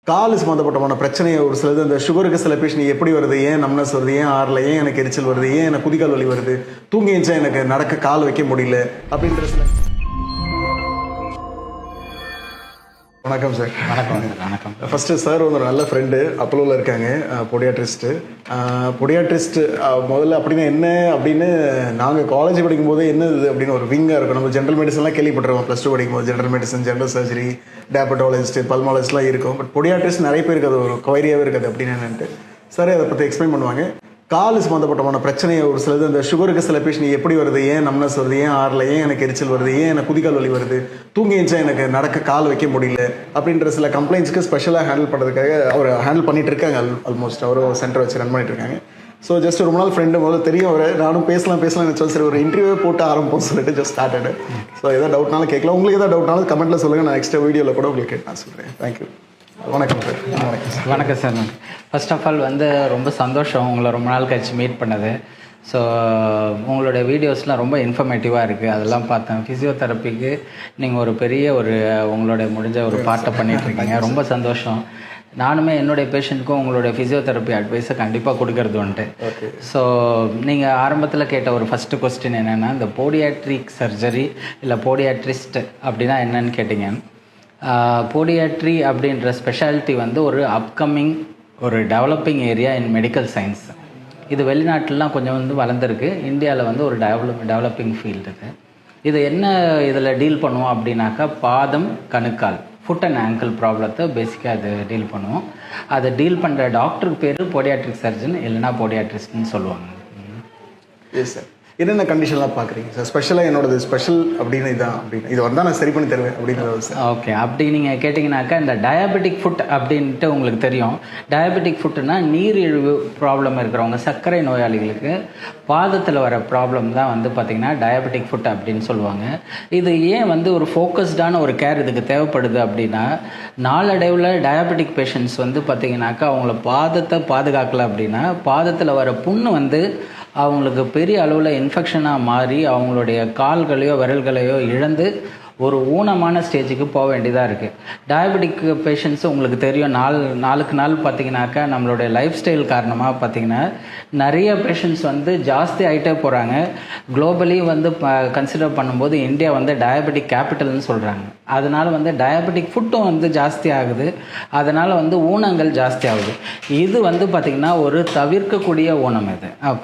கால் சம்மந்தப்பட்டமான பிரச்சனையை ஒரு சிலது அந்த சுகருக்கு சில பேஷண்ட் எப்படி வருது, ஏன் நம்னஸ் வருது, ஏன் ஆறல, ஏன் எனக்கு எரிச்சல் வருது, ஏன் எனக்கு குதிகால் வலி வருது, தூங்கி எழுந்தா எனக்கு நடக்க கால் வைக்க முடியல அப்படின்ற சில. வணக்கம் சார். வணக்கம் வணக்கம். ஃபஸ்ட்டு சார் ஒரு நல்ல ஃப்ரெண்டு அப்போலோவில் இருக்காங்க, பொடியாட்ரிஸ்ட்டு. பொடியாட்ரிஸ்ட் முதல்ல அப்படின்னா என்ன அப்படின்னு நாங்கள் காலேஜ் படிக்கும்போது என்ன இது அப்படின்னு ஒரு விங்காக இருக்கும். நம்ம ஜென்ரல் மெடிசன்லாம் கேள்விப்பட்டிருக்கோம். +2 படிக்கும்போது ஜென்ரல் மெடிசன், ஜென்ரல் சர்ஜரி, டேபட்டாலஜிஸ்ட், பல்மாலஜிஸ்ட்லாம் இருக்கும். பட் பொடியாட்ரிஸ்ட் நிறைய பேருக்கு அது ஒரு குவைரியாகவே இருக்குது அப்படின்னு என்னன்ட்டு சார் அதை பற்றி எக்ஸ்பிளைன் பண்ணுவாங்க. கால் சம்மந்தப்பட்டமான பிரச்சனையை ஒரு சிலது அந்த சுகருக்கு சில பேஷண்ட் எப்படி வருது, ஏன் நம்னஸ் வருது, ஏன் ஆறல, ஏன் எனக்கு எரிச்சல் வருது, ஏன் எனக்கு குதிகால் வலி வருது, தூங்கி எழுந்தா எனக்கு நடக்க கால் வைக்க முடியல அப்படின்ற சில கம்ப்ளைண்ட்ஸ்க்கு ஸ்பெஷலாக ஹேண்டில் பண்ணுறதுக்காக அவர் ஹேண்டில் பண்ணிட்டு இருக்காங்க. ஆல்மோஸ்ட் அவர் சென்டர் வச்சு ரன் பண்ணிட்டு இருக்காங்க. ஸோ ஜஸ்ட் ரொம்ப நாள் ஃப்ரெண்டு, முதல்ல தெரியும் அவர். நானும் பேசலாம் நினச்சோம். சரி ஒரு இன்டர்வியூ போட்டு ஆரம்பிப்போம் சொல்லிட்டு ஜஸ்ட் ஸ்டார்டட். ஸோ எதாவது டவுட்னாலும் கேட்கலாம். உங்களுக்கு எதாவது டவுட்னாலும் கமெண்ட்டில் சொல்லுங்கள். நான் நெக்ஸ்ட் வீடியோவில் கூட உங்களுக்கு நான் சொல்கிறேன். தேங்க்யூ. வணக்கம் சார். வணக்கம் சார். வணக்கம் சார். ஃபர்ஸ்ட் ஆஃப் ஆல் ரொம்ப சந்தோஷம் உங்களை ரொம்ப நாள் கழிச்சு மீட் பண்ணது. ஸோ உங்களுடைய வீடியோஸ்லாம் ரொம்ப இன்ஃபர்மேட்டிவாக இருக்குது. அதெல்லாம் பார்த்தேன். ஃபிசியோதெரப்பிக்கு நீங்கள் ஒரு பெரிய உங்களுடைய முடிஞ்ச ஒரு பார்ட்டை பண்ணிகிட்ருக்கீங்க. ரொம்ப சந்தோஷம். நானுமே என்னுடைய பேஷண்ட்டுக்கும் உங்களுடைய ஃபிசியோதெரப்பி அட்வைஸை கண்டிப்பாக கொடுக்கறது உண்டு. ஸோ நீங்கள் ஆரம்பத்தில் கேட்ட ஒரு ஃபஸ்ட்டு கொஸ்டின் என்னென்னா, இந்த போடியாட்ரிக் சர்ஜரி இல்லை போடியாட்ரிஸ்ட் அப்படின்னா என்னன்னு கேட்டிங்க. போடியாட்ரி அப்படின்ற ஸ்பெஷாலிட்டி ஒரு அப்கமிங் ஒரு டெவலப்பிங் ஏரியா இன் மெடிக்கல் சயின்ஸ். இது வெளிநாட்டிலலாம் கொஞ்சம் வளர்ந்துருக்கு. இந்தியாவில் ஒரு டெவலப்பிங் ஃபீல்டு இது. இது என்ன இதில் டீல் பண்ணுவோம் அப்படின்னாக்கா, பாதம், கணுக்கால், ஃபுட் அண்ட் ஆங்கிள் ப்ராப்ளத்தை பேசிக்காக அது டீல் பண்ணுவோம். அதை டீல் பண்ணுற டாக்டருக்கு பேர் போடியாட்ரிக் சர்ஜன் இல்லைனா போடியாட்ரிஸ்ட்னு சொல்லுவாங்க. Yes sir. என்னென்ன கண்டிஷன்லாம் பார்க்குறீங்க சார்? ஸ்பெஷலாக என்னோடது ஸ்பெஷல் அப்படின்னு இதான் அப்படின்னு இது வந்தால் நான் சரி பண்ணி தருவேன் அப்படிங்கிறது சார். ஓகே, அப்படி நீங்கள் கேட்டிங்கனாக்கா, இந்த டயபெட்டிக் ஃபுட் அப்படின்ட்டு உங்களுக்கு தெரியும். டயபெட்டிக் ஃபுட்டுனா நீரிழிவு ப்ராப்ளம் இருக்கிறவங்க, சர்க்கரை நோயாளிகளுக்கு பாதத்தில் வர ப்ராப்ளம் தான் பார்த்திங்கன்னா டயபெட்டிக் ஃபுட் அப்படின்னு சொல்லுவாங்க. இது ஏன் ஒரு ஃபோக்கஸ்டான ஒரு கேர் இதுக்கு தேவைப்படுது அப்படின்னா, நாளடைவில் டயபெட்டிக் பேஷண்ட்ஸ் பார்த்திங்கனாக்கா அவங்கள பாதத்தை பாதுகாக்கலை அப்படின்னா பாதத்தில் வர புண்ணு அவங்களுக்கு பெரிய அளவில் இன்ஃபெக்ஷனாக மாறி அவங்களுடைய கால்களையோ விரல்களையோ இழந்து ஒரு ஊனமான ஸ்டேஜுக்கு போக வேண்டியதாக இருக்குது. டயபெட்டிக் பேஷண்ட்ஸ் உங்களுக்கு தெரியும், நாளுக்கு நாள் பார்த்திங்கனாக்கா நம்மளுடைய லைஃப் ஸ்டைல் காரணமாக பார்த்திங்கன்னா நிறைய பேஷண்ட்ஸ் ஜாஸ்தி ஆகிட்டே போகிறாங்க. குளோபலி கன்சிடர் பண்ணும்போது இந்தியா டயபெட்டிக் கேபிட்டல்னு சொல்கிறாங்க. அதனால் டயபெட்டிக் ஃபுட்டும் ஜாஸ்தி ஆகுது. அதனால் ஊனங்கள் ஜாஸ்தி ஆகுது. இது பார்த்திங்கன்னா ஒரு தவிர்க்கக்கூடிய ஊனம் இது. ஓகே.